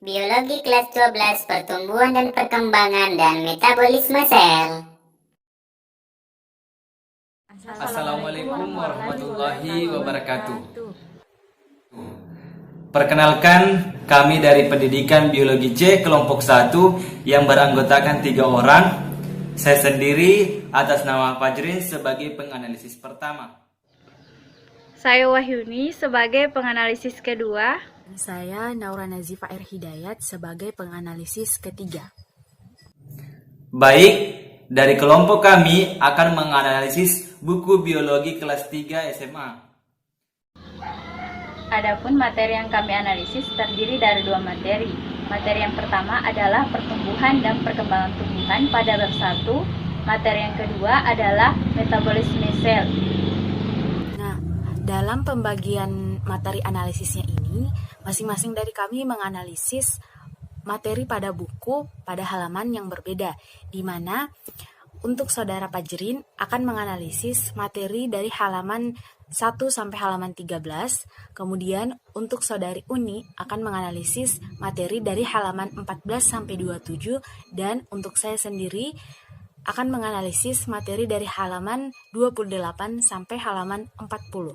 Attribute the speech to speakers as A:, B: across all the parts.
A: Biologi kelas 12 Pertumbuhan dan Perkembangan dan Metabolisme Sel.
B: Assalamualaikum warahmatullahi wabarakatuh. Perkenalkan, kami dari Pendidikan Biologi C kelompok 1 yang beranggotakan 3 orang. Saya sendiri atas nama Fajrin sebagai penganalisis pertama.
C: Saya Wahyuni sebagai penganalisis kedua.
D: Saya Naura Nazifa R. Hidayat sebagai penganalisis ketiga.
B: Baik, dari kelompok kami akan menganalisis buku biologi kelas 3 SMA.
C: Adapun materi yang kami analisis terdiri dari 2 materi. Materi yang pertama adalah pertumbuhan dan perkembangan tumbuhan pada bab 1. Materi yang kedua adalah metabolisme sel.
D: Nah, dalam pembagian materi analisisnya ini, masing-masing dari kami menganalisis materi pada buku pada halaman yang berbeda, di mana untuk saudara Fajrin akan menganalisis materi dari halaman 1 sampai halaman 13, kemudian untuk saudari Uni akan menganalisis materi dari halaman 14 sampai 27, dan untuk saya sendiri akan menganalisis materi dari halaman 28 sampai halaman 40.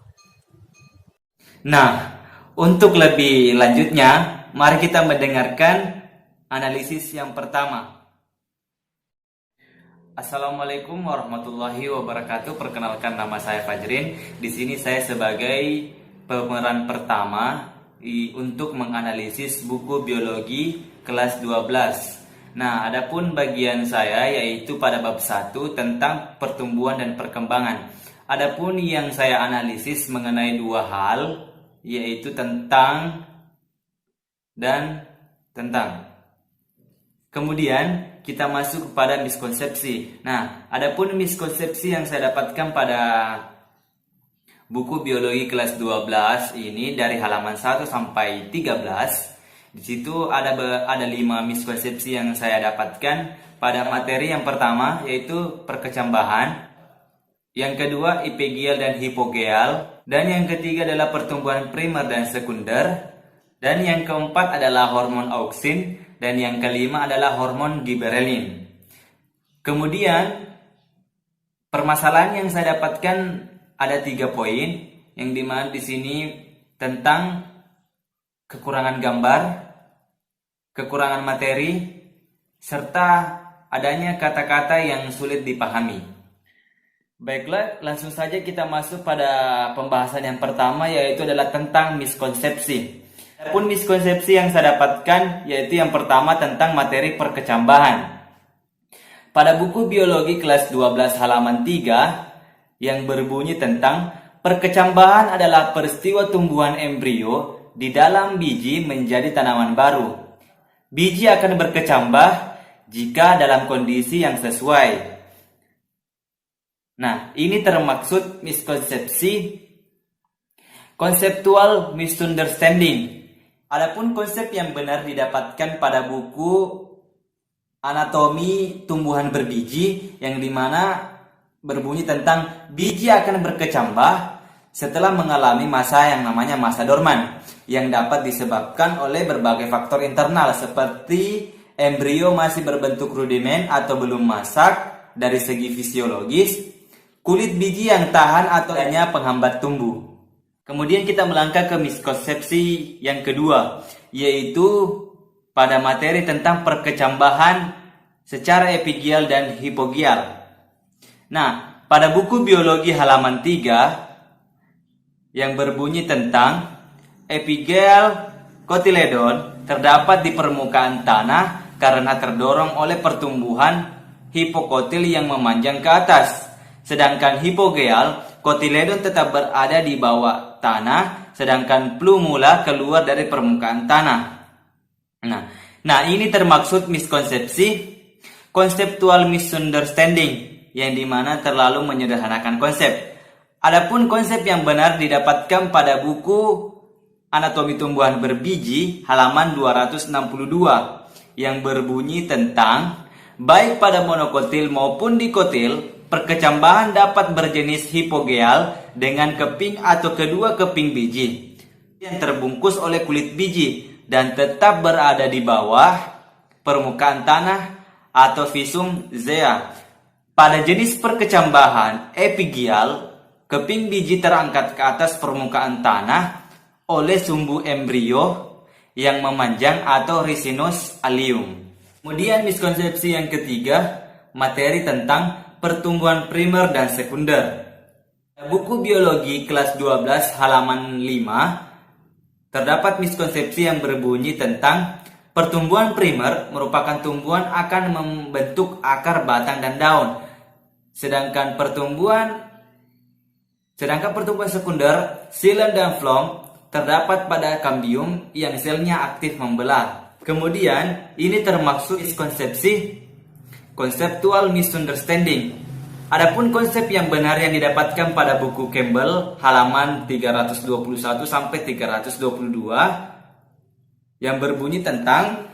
B: Nah, untuk lebih lanjutnya, mari kita mendengarkan analisis yang pertama. Assalamualaikum warahmatullahi wabarakatuh. Perkenalkan, nama saya Fajrin. Di sini saya sebagai pemeran pertama untuk menganalisis buku biologi kelas 12. Nah, adapun bagian saya yaitu pada bab 1 tentang pertumbuhan dan perkembangan. Adapun yang saya analisis mengenai 2 hal, yaitu tentang dan tentang. Kemudian kita masuk kepada miskonsepsi. Nah, adapun miskonsepsi yang saya dapatkan pada buku biologi kelas 12 ini dari halaman 1 sampai 13. Di situ ada 5 miskonsepsi yang saya dapatkan pada materi yang pertama, yaitu perkecambahan. Yang kedua, epigeal dan hipogeal. Dan yang ketiga adalah pertumbuhan primer dan sekunder. Dan yang keempat adalah hormon auksin. Dan yang kelima adalah hormon giberelin. Kemudian, permasalahan yang saya dapatkan ada 3 poin. Yang dimana di sini tentang kekurangan gambar, kekurangan materi, serta adanya kata-kata yang sulit dipahami. Baiklah, langsung saja kita masuk pada pembahasan yang pertama, yaitu adalah tentang miskonsepsi. Adapun miskonsepsi yang saya dapatkan yaitu yang pertama tentang materi perkecambahan. Pada buku biologi kelas 12 halaman 3 yang berbunyi tentang perkecambahan adalah peristiwa tumbuhan embrio di dalam biji menjadi tanaman baru. Biji akan berkecambah jika dalam kondisi yang sesuai. Nah, ini termaksud miskonsepsi conceptual misunderstanding. Adapun konsep yang benar didapatkan pada buku anatomi tumbuhan berbiji yang dimana berbunyi tentang biji akan berkecambah setelah mengalami masa yang namanya masa dorman, yang dapat disebabkan oleh berbagai faktor internal seperti embrio masih berbentuk rudimen atau belum masak dari segi fisiologis, kulit biji yang tahan atau adanya penghambat tumbuh. Kemudian kita melangkah ke miskonsepsi yang kedua, yaitu pada materi tentang perkecambahan secara epigeal dan hipogeal. Nah, pada buku biologi halaman 3 yang berbunyi tentang epigeal kotiledon terdapat di permukaan tanah karena terdorong oleh pertumbuhan hipokotil yang memanjang ke atas. Sedangkan hipogeal kotiledon tetap berada di bawah tanah, sedangkan plumula keluar dari permukaan tanah. Nah, ini termaksud miskonsepsi conceptual misunderstanding, yang dimana terlalu menyederhanakan konsep. Adapun konsep yang benar didapatkan pada buku anatomi tumbuhan berbiji halaman 262 yang berbunyi tentang baik pada monokotil maupun dikotil, perkecambahan dapat berjenis hipogeal dengan keping atau kedua keping biji yang terbungkus oleh kulit biji, dan tetap berada di bawah permukaan tanah atau visum zea. Pada jenis perkecambahan epigial, keping biji terangkat ke atas permukaan tanah oleh sumbu embrio yang memanjang atau ricinus allium. Kemudian miskonsepsi yang ketiga, materi tentang pertumbuhan primer dan sekunder. Buku biologi kelas 12 halaman 5 terdapat miskonsepsi yang berbunyi tentang pertumbuhan primer merupakan tumbuhan akan membentuk akar, batang, dan daun. Sedangkan pertumbuhan sekunder, xilem dan phloem terdapat pada kambium yang selnya aktif membelah. Kemudian ini termasuk miskonsepsi conceptual misunderstanding. Adapun konsep yang benar yang didapatkan pada buku Campbell halaman 321 sampai 322 yang berbunyi tentang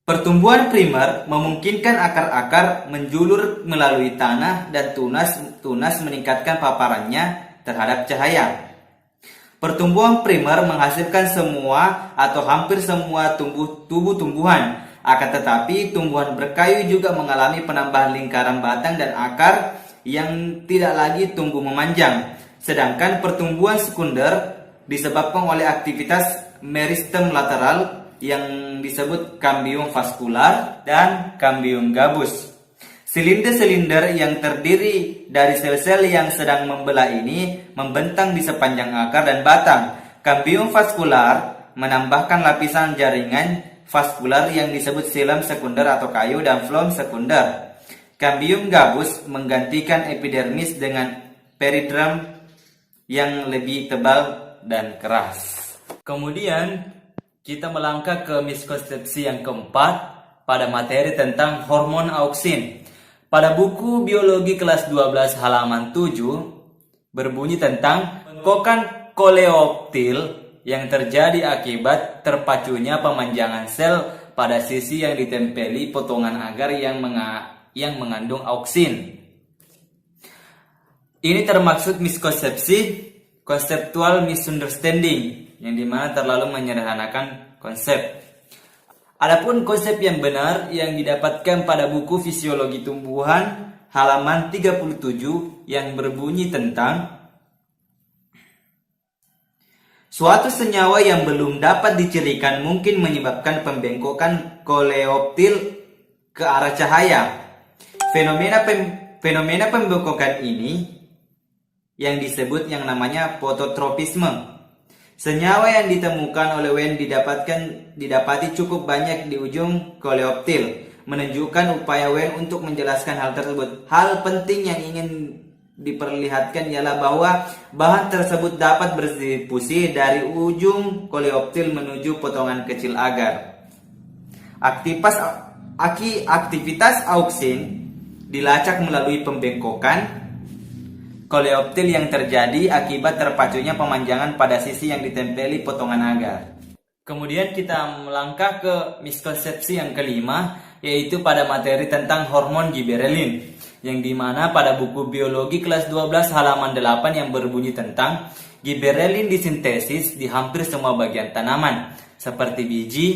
B: pertumbuhan primer memungkinkan akar-akar menjulur melalui tanah dan tunas meningkatkan paparannya terhadap cahaya. Pertumbuhan primer menghasilkan semua atau hampir semua tumbuh-tumbuhan. Akan tetapi tumbuhan berkayu juga mengalami penambahan lingkaran batang dan akar yang tidak lagi tumbuh memanjang. Sedangkan pertumbuhan sekunder disebabkan oleh aktivitas meristem lateral yang disebut kambium vaskular dan kambium gabus. Silinder-silinder yang terdiri dari sel-sel yang sedang membelah ini membentang di sepanjang akar dan batang. Kambium vaskular menambahkan lapisan jaringan vaskular yang disebut xilem sekunder atau kayu dan phloem sekunder. Kambium gabus menggantikan epidermis dengan periderm yang lebih tebal dan keras. Kemudian kita melangkah ke miskonsepsi yang keempat pada materi tentang hormon auksin. Pada buku biologi kelas 12 halaman 7 berbunyi tentang bengkokan koleoptil yang terjadi akibat terpacunya pemanjangan sel pada sisi yang ditempeli potongan agar yang mengandung auksin. Ini termaksud miskonsepsi conceptual misunderstanding yang dimana terlalu menyederhanakan konsep. Adapun konsep yang benar yang didapatkan pada buku fisiologi tumbuhan halaman 37 yang berbunyi tentang suatu senyawa yang belum dapat dicirikan mungkin menyebabkan pembengkokan koleoptil ke arah cahaya. Fenomena pembengkokan ini yang disebut yang namanya fototropisme. Senyawa yang ditemukan oleh Wen didapati cukup banyak di ujung koleoptil, menunjukkan upaya Wen untuk menjelaskan hal tersebut. Hal penting yang ingin diperlihatkan ialah bahwa bahan tersebut dapat berdistribusi dari ujung koleoptil menuju potongan kecil agar. Aktivitas auksin dilacak melalui pembengkokan koleoptil yang terjadi akibat terpacunya pemanjangan pada sisi yang ditempeli potongan agar. Kemudian kita melangkah ke miskonsepsi yang kelima, yaitu pada materi tentang hormon giberelin, yang dimana pada buku biologi kelas 12 halaman 8 yang berbunyi tentang giberelin disintesis di hampir semua bagian tanaman seperti biji,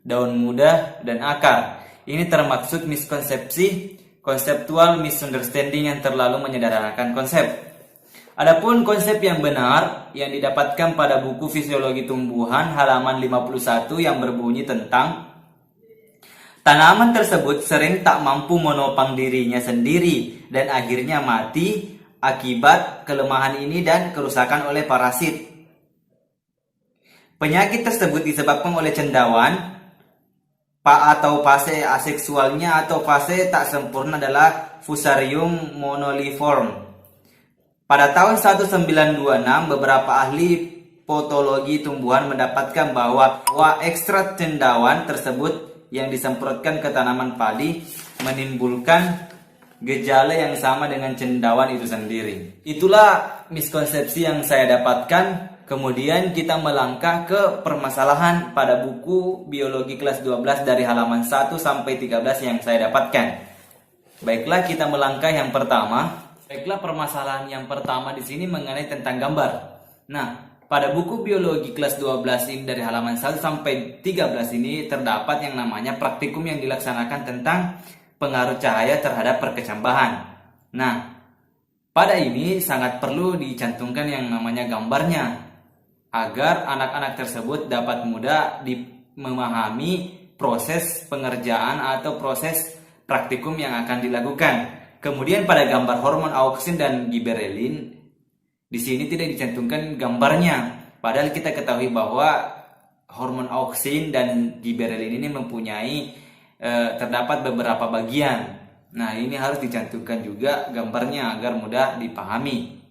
B: daun muda, dan akar. Ini termaksud miskonsepsi conceptual misunderstanding yang terlalu menyederhanakan konsep. Adapun konsep yang benar yang didapatkan pada buku fisiologi tumbuhan halaman 51 yang berbunyi tentang tanaman tersebut sering tak mampu menopang dirinya sendiri dan akhirnya mati akibat kelemahan ini dan kerusakan oleh parasit. Penyakit tersebut disebabkan oleh cendawan atau fase aseksualnya atau fase tak sempurna adalah Fusarium moniliforme. Pada tahun 1926 beberapa ahli potologi tumbuhan mendapatkan bahwa ekstrak cendawan tersebut yang disemprotkan ke tanaman padi menimbulkan gejala yang sama dengan cendawan itu sendiri. Itulah miskonsepsi yang saya dapatkan. Kemudian kita melangkah ke permasalahan pada buku biologi kelas 12 dari halaman 1 sampai 13 yang saya dapatkan. Baiklah, kita melangkah yang pertama. Baiklah, permasalahan yang pertama di sini mengenai tentang gambar. Nah, pada buku biologi kelas 12 ini dari halaman 1 sampai 13 ini terdapat yang namanya praktikum yang dilaksanakan tentang pengaruh cahaya terhadap perkecambahan. Nah, pada ini sangat perlu dicantumkan yang namanya gambarnya agar anak-anak tersebut dapat mudah memahami proses pengerjaan atau proses praktikum yang akan dilakukan. Kemudian pada gambar hormon auksin dan giberelin, di sini tidak dicantumkan gambarnya. Padahal kita ketahui bahwa hormon auksin dan giberelin ini mempunyai terdapat beberapa bagian. Nah, ini harus dicantumkan juga gambarnya agar mudah dipahami.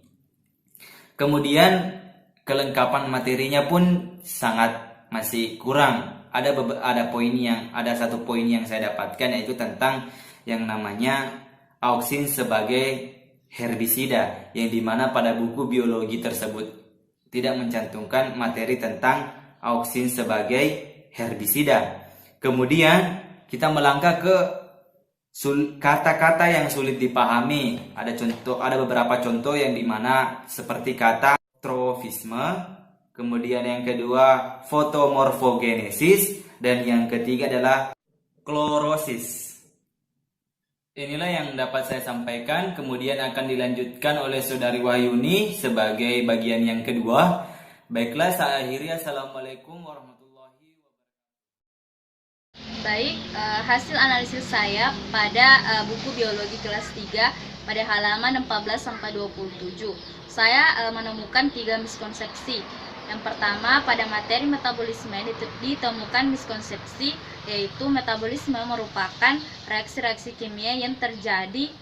B: Kemudian kelengkapan materinya pun sangat masih kurang. Ada satu poin yang saya dapatkan, yaitu tentang yang namanya auksin sebagai herbisida, yang dimana pada buku biologi tersebut tidak mencantumkan materi tentang auksin sebagai herbisida. Kemudian kita melangkah ke kata-kata yang sulit dipahami. Ada beberapa contoh yang dimana seperti kata trofisme, kemudian yang kedua fotomorfogenesis, dan yang ketiga adalah klorosis. Inilah yang dapat saya sampaikan, kemudian akan dilanjutkan oleh Saudari Wahyuni sebagai bagian yang kedua. Baiklah, saya akhiri. Assalamualaikum warahmatullahi wabarakatuh.
C: Baik, hasil analisis saya pada buku biologi kelas 3 pada halaman 14-27. Saya menemukan 3 miskonsepsi. Yang pertama, pada materi metabolisme ditemukan miskonsepsi, yaitu metabolisme merupakan reaksi-reaksi kimia yang terjadi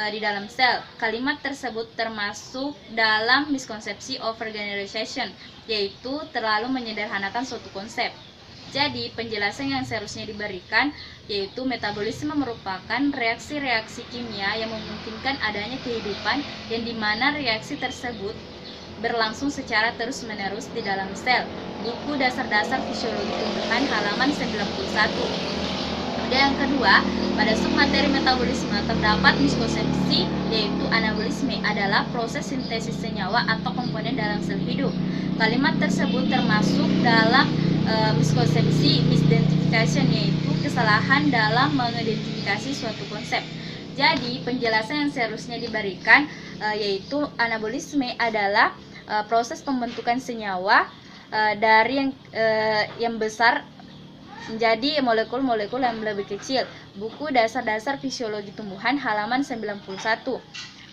C: di dalam sel. Kalimat tersebut termasuk dalam miskonsepsi overgeneralization, yaitu terlalu menyederhanakan suatu konsep. Jadi, penjelasan yang seharusnya diberikan yaitu metabolisme merupakan reaksi-reaksi kimia yang memungkinkan adanya kehidupan, yang dimana reaksi tersebut berlangsung secara terus-menerus di dalam sel. Buku Dasar-Dasar Fisiologi Tumbuhan halaman 91. Dan yang kedua, pada submateri metabolisme terdapat miskonsepsi, yaitu anabolisme adalah proses sintesis senyawa atau komponen dalam sel hidup. Kalimat tersebut termasuk dalam miskonsepsi misidentification, yaitu kesalahan dalam mengidentifikasi suatu konsep. Jadi, penjelasan yang seharusnya diberikan yaitu anabolisme adalah proses pembentukan senyawa dari yang besar menjadi molekul-molekul yang lebih kecil. Buku Dasar-Dasar Fisiologi Tumbuhan halaman 91.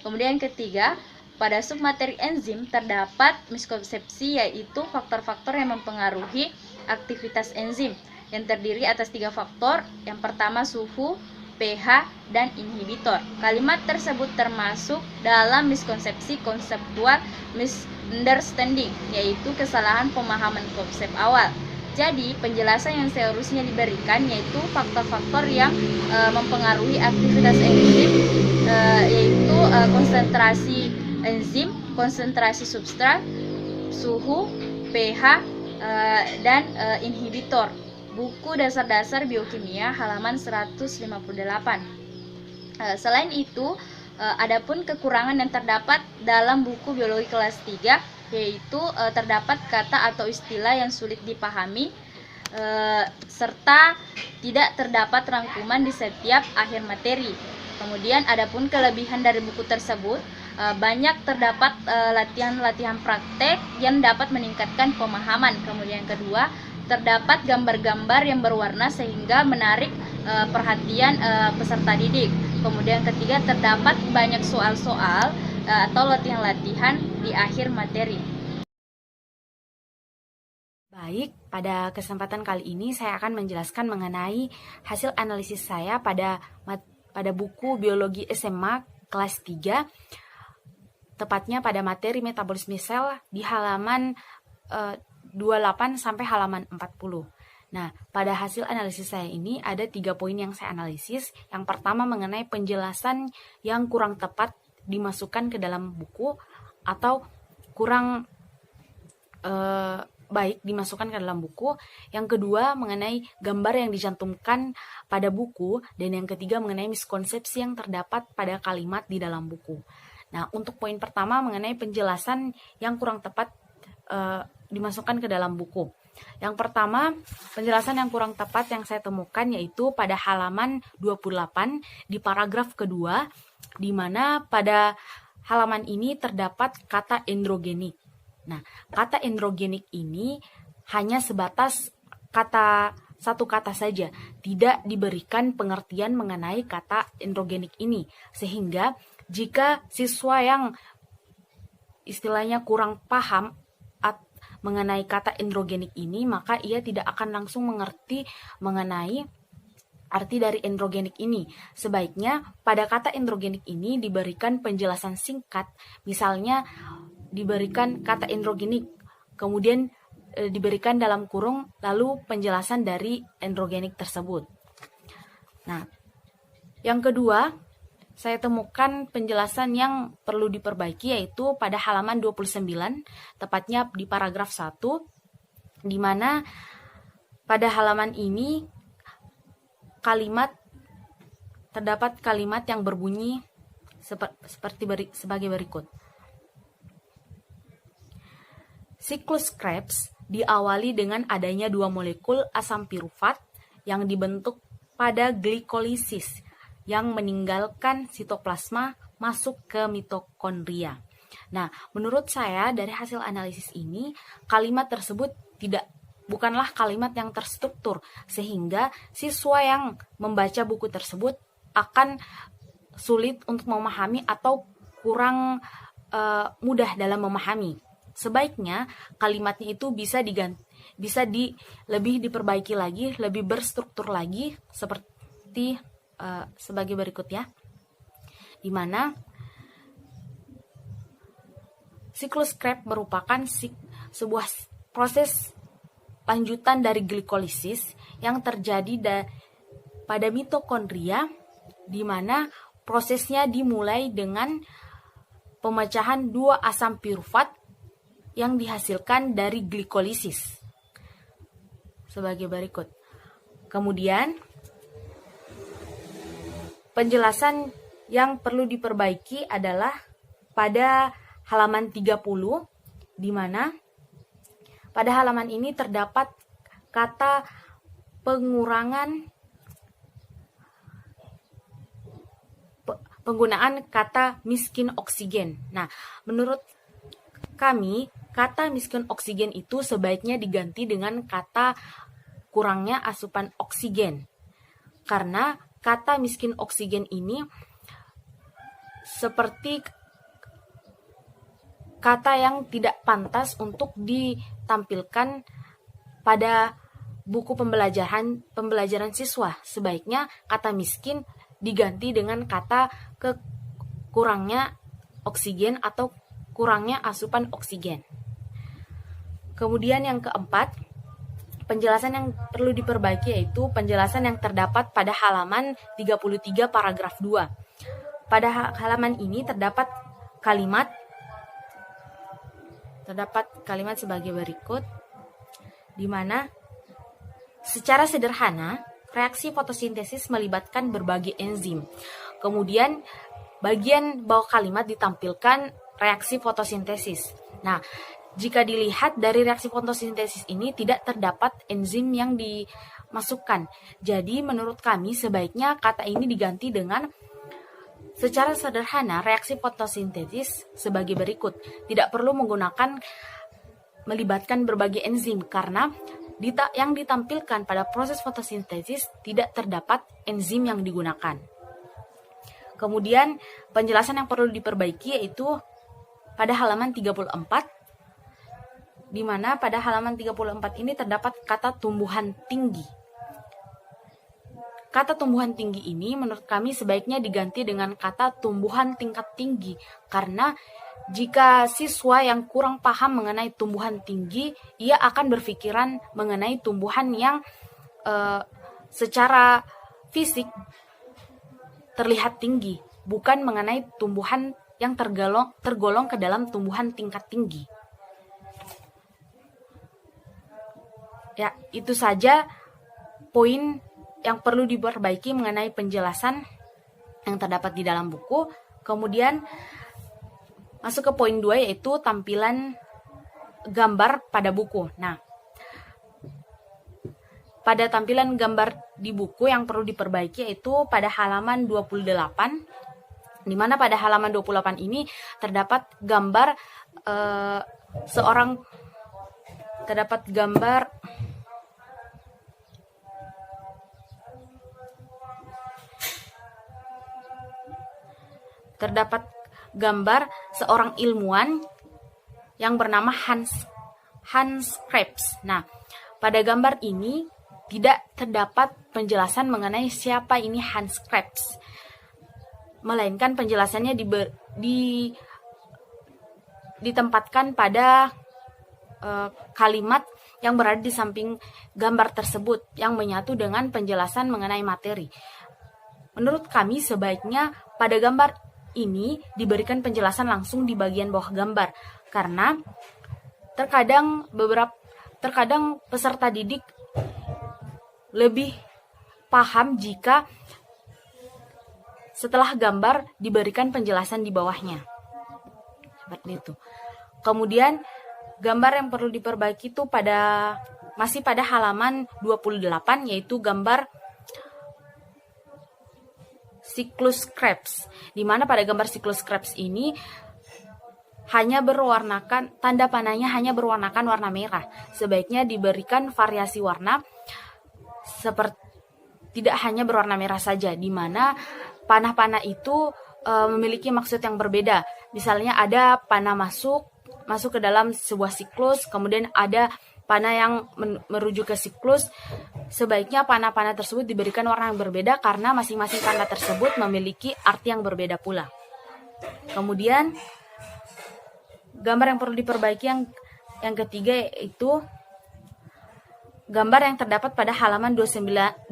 C: Kemudian ketiga, pada submateri enzim terdapat miskonsepsi, yaitu faktor-faktor yang mempengaruhi aktivitas enzim yang terdiri atas 3 faktor. Yang pertama suhu, pH, dan inhibitor. Kalimat tersebut termasuk dalam miskonsepsi konseptual misunderstanding, yaitu kesalahan pemahaman konsep awal. Jadi, penjelasan yang seharusnya diberikan yaitu faktor-faktor yang mempengaruhi aktivitas enzim, yaitu konsentrasi enzim, konsentrasi substrat, suhu, pH, dan inhibitor. Buku Dasar-Dasar Biokimia halaman 158. Selain itu, adapun kekurangan yang terdapat dalam buku biologi kelas 3, yaitu terdapat kata atau istilah yang sulit dipahami, serta tidak terdapat rangkuman di setiap akhir materi. Kemudian adapun kelebihan dari buku tersebut, banyak terdapat latihan-latihan praktek yang dapat meningkatkan pemahaman. Kemudian kedua, terdapat gambar-gambar yang berwarna sehingga menarik perhatian peserta didik. Kemudian ketiga, terdapat banyak soal-soal atau latihan-latihan di akhir materi.
D: Baik, pada kesempatan kali ini saya akan menjelaskan mengenai hasil analisis saya pada buku biologi SMA kelas 3, tepatnya pada materi metabolisme sel di halaman 28 sampai halaman 40. Nah, pada hasil analisis saya ini ada 3 poin yang saya analisis. Yang pertama mengenai penjelasan yang kurang tepat dimasukkan ke dalam buku atau kurang baik dimasukkan ke dalam buku. Yang kedua mengenai gambar yang dicantumkan pada buku. Dan yang ketiga mengenai miskonsepsi yang terdapat pada kalimat di dalam buku. Nah, untuk poin pertama mengenai penjelasan yang kurang tepat dimasukkan ke dalam buku. Yang pertama, penjelasan yang kurang tepat yang saya temukan yaitu pada halaman 28 di paragraf kedua, di mana pada halaman ini terdapat kata androgenik. Nah, kata androgenik ini hanya sebatas satu kata saja, tidak diberikan pengertian mengenai kata androgenik ini, sehingga jika siswa yang istilahnya kurang paham mengenai kata androgenik ini, maka ia tidak akan langsung mengerti mengenai arti dari androgenik ini. Sebaiknya pada kata androgenik ini diberikan penjelasan singkat, misalnya diberikan kata androgenik, kemudian diberikan dalam kurung, lalu penjelasan dari androgenik tersebut. Nah, yang kedua, saya temukan penjelasan yang perlu diperbaiki yaitu pada halaman 29, tepatnya di paragraf 1, di mana pada halaman ini terdapat kalimat yang berbunyi sebagai berikut. Siklus Krebs diawali dengan adanya 2 molekul asam pirufat yang dibentuk pada glikolisis yang meninggalkan sitoplasma masuk ke mitokondria. Nah, menurut saya dari hasil analisis ini, kalimat tersebut bukanlah kalimat yang terstruktur, sehingga siswa yang membaca buku tersebut akan sulit untuk memahami atau kurang mudah dalam memahami. Sebaiknya kalimatnya itu bisa lebih diperbaiki lagi, lebih berstruktur lagi seperti sebagai berikut ya, di mana siklus Krebs merupakan sebuah proses lanjutan dari glikolisis yang terjadi pada mitokondria, di mana prosesnya dimulai dengan pemecahan 2 asam pirufat yang dihasilkan dari glikolisis sebagai berikut. Kemudian penjelasan yang perlu diperbaiki adalah pada halaman 30, di mana pada halaman ini terdapat kata penggunaan kata miskin oksigen. Nah, menurut kami, kata miskin oksigen itu sebaiknya diganti dengan kata kurangnya asupan oksigen. Karena kata miskin oksigen ini seperti kata yang tidak pantas untuk ditampilkan pada buku pembelajaran siswa. Sebaiknya kata miskin diganti dengan kata kurangnya oksigen atau kurangnya asupan oksigen. Kemudian yang keempat, penjelasan yang perlu diperbaiki yaitu penjelasan yang terdapat pada halaman 33 paragraf 2. Pada halaman ini terdapat kalimat sebagai berikut, di mana secara sederhana reaksi fotosintesis melibatkan berbagai enzim. Kemudian bagian bawah kalimat ditampilkan reaksi fotosintesis. Nah, jika dilihat dari reaksi fotosintesis ini tidak terdapat enzim yang dimasukkan. Jadi menurut kami sebaiknya kata ini diganti dengan secara sederhana reaksi fotosintesis sebagai berikut. Tidak perlu melibatkan berbagai enzim karena yang ditampilkan pada proses fotosintesis tidak terdapat enzim yang digunakan. Kemudian penjelasan yang perlu diperbaiki yaitu pada halaman 34, di mana pada halaman 34 ini terdapat kata tumbuhan tinggi. Kata tumbuhan tinggi ini menurut kami sebaiknya diganti dengan kata tumbuhan tingkat tinggi, karena jika siswa yang kurang paham mengenai tumbuhan tinggi, ia akan berpikiran mengenai tumbuhan yang secara fisik terlihat tinggi, bukan mengenai tumbuhan yang tergolong ke dalam tumbuhan tingkat tinggi. Ya, itu saja poin yang perlu diperbaiki mengenai penjelasan yang terdapat di dalam buku. Kemudian masuk ke poin 2 yaitu tampilan gambar pada buku. Nah, pada tampilan gambar di buku yang perlu diperbaiki yaitu pada halaman 28, di mana pada halaman 28 ini terdapat gambar terdapat gambar seorang ilmuwan yang bernama Hans Krebs. Nah, pada gambar ini tidak terdapat penjelasan mengenai siapa ini Hans Krebs, melainkan penjelasannya ditempatkan pada kalimat yang berada di samping gambar tersebut yang menyatu dengan penjelasan mengenai materi. Menurut kami sebaiknya pada gambar ini diberikan penjelasan langsung di bagian bawah gambar, karena terkadang peserta didik lebih paham jika setelah gambar diberikan penjelasan di bawahnya. Seperti itu. Kemudian gambar yang perlu diperbaiki itu masih pada halaman 28, yaitu gambar siklus Krebs, di mana pada gambar siklus Krebs ini tanda panahnya hanya berwarnakan warna merah. Sebaiknya diberikan variasi warna tidak hanya berwarna merah saja, di mana panah-panah itu memiliki maksud yang berbeda. Misalnya ada panah masuk ke dalam sebuah siklus, kemudian ada panah yang merujuk ke siklus. Sebaiknya panah-panah tersebut diberikan warna yang berbeda karena masing-masing panah tersebut memiliki arti yang berbeda pula. Kemudian gambar yang perlu diperbaiki yang ketiga yaitu gambar yang terdapat pada halaman 29,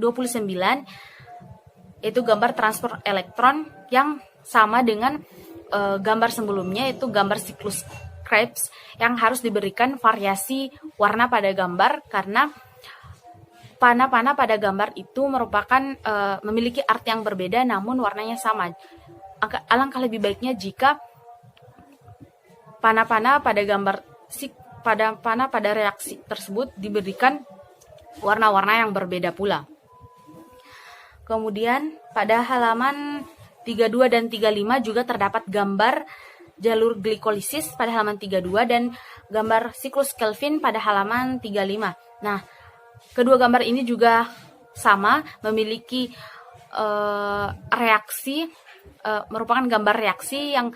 D: yaitu gambar transfer elektron yang sama dengan gambar sebelumnya, yaitu gambar siklus Krebs, yang harus diberikan variasi warna pada gambar karena panah-panah pada gambar itu memiliki arti yang berbeda namun warnanya sama. Alangkah lebih baiknya jika panah-panah pada reaksi tersebut diberikan warna-warna yang berbeda pula. Kemudian pada halaman 32 dan 35 juga terdapat gambar jalur glikolisis pada halaman 32 dan gambar siklus Kelvin pada halaman 35. Nah, kedua gambar ini juga sama, memiliki reaksi, merupakan gambar reaksi yang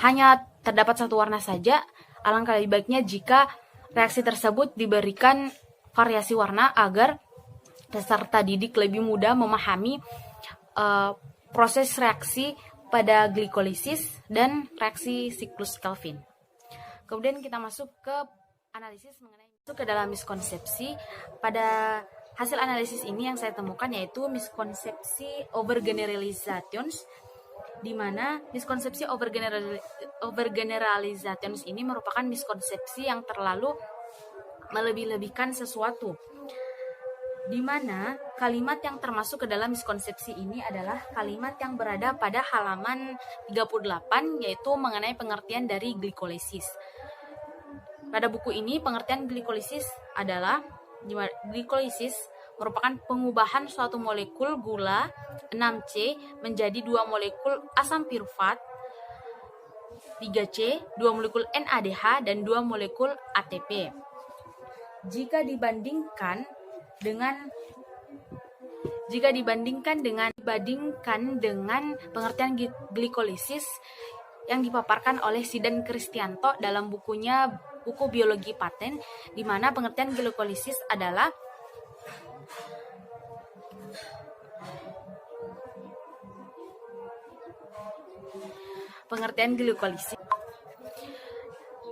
D: hanya terdapat satu warna saja. Alangkah lebih baiknya jika reaksi tersebut diberikan variasi warna agar peserta didik lebih mudah memahami proses reaksi pada glikolisis dan reaksi siklus Kelvin. Kemudian kita masuk ke dalam miskonsepsi. Pada hasil analisis ini yang saya temukan yaitu miskonsepsi overgeneralizations, di mana miskonsepsi overgeneralizations ini merupakan miskonsepsi yang terlalu melebih-lebihkan sesuatu, di mana kalimat yang termasuk ke dalam miskonsepsi ini adalah kalimat yang berada pada halaman 38, yaitu mengenai pengertian dari glikolisis. Pada buku ini pengertian glikolisis adalah glikolisis merupakan pengubahan suatu molekul gula 6C menjadi 2 molekul asam pirufat 3C, 2 molekul NADH dan 2 molekul ATP. Jika dibandingkan dengan pengertian glikolisis yang dipaparkan oleh Sidan Kristianto dalam buku biologi paten, di mana pengertian glikolisis adalah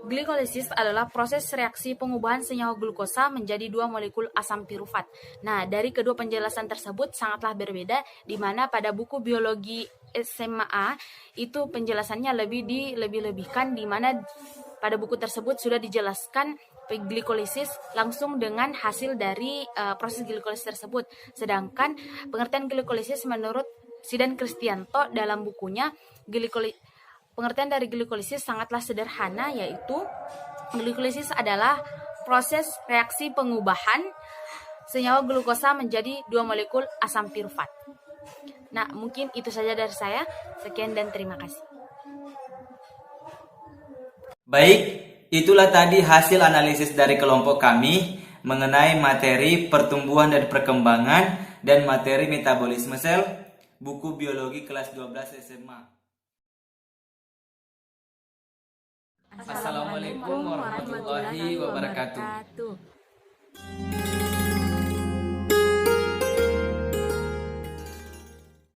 D: Glikolisis adalah proses reaksi pengubahan senyawa glukosa menjadi 2 molekul asam pirufat. Nah, dari kedua penjelasan tersebut sangatlah berbeda, di mana pada buku biologi SMA itu penjelasannya lebih-lebihkan, di mana pada buku tersebut sudah dijelaskan glikolisis langsung dengan hasil dari proses glikolisis tersebut. Sedangkan pengertian glikolisis menurut Sidan Kristianto dalam bukunya, pengertian dari glikolisis sangatlah sederhana, yaitu Glikolisis adalah proses reaksi pengubahan senyawa glukosa menjadi 2 molekul asam pirufat. Nah, mungkin itu saja dari saya. Sekian dan terima kasih.
B: Baik, itulah tadi hasil analisis dari kelompok kami mengenai materi pertumbuhan dan perkembangan dan materi metabolisme sel, buku biologi kelas 12 SMA. Assalamualaikum warahmatullahi wabarakatuh.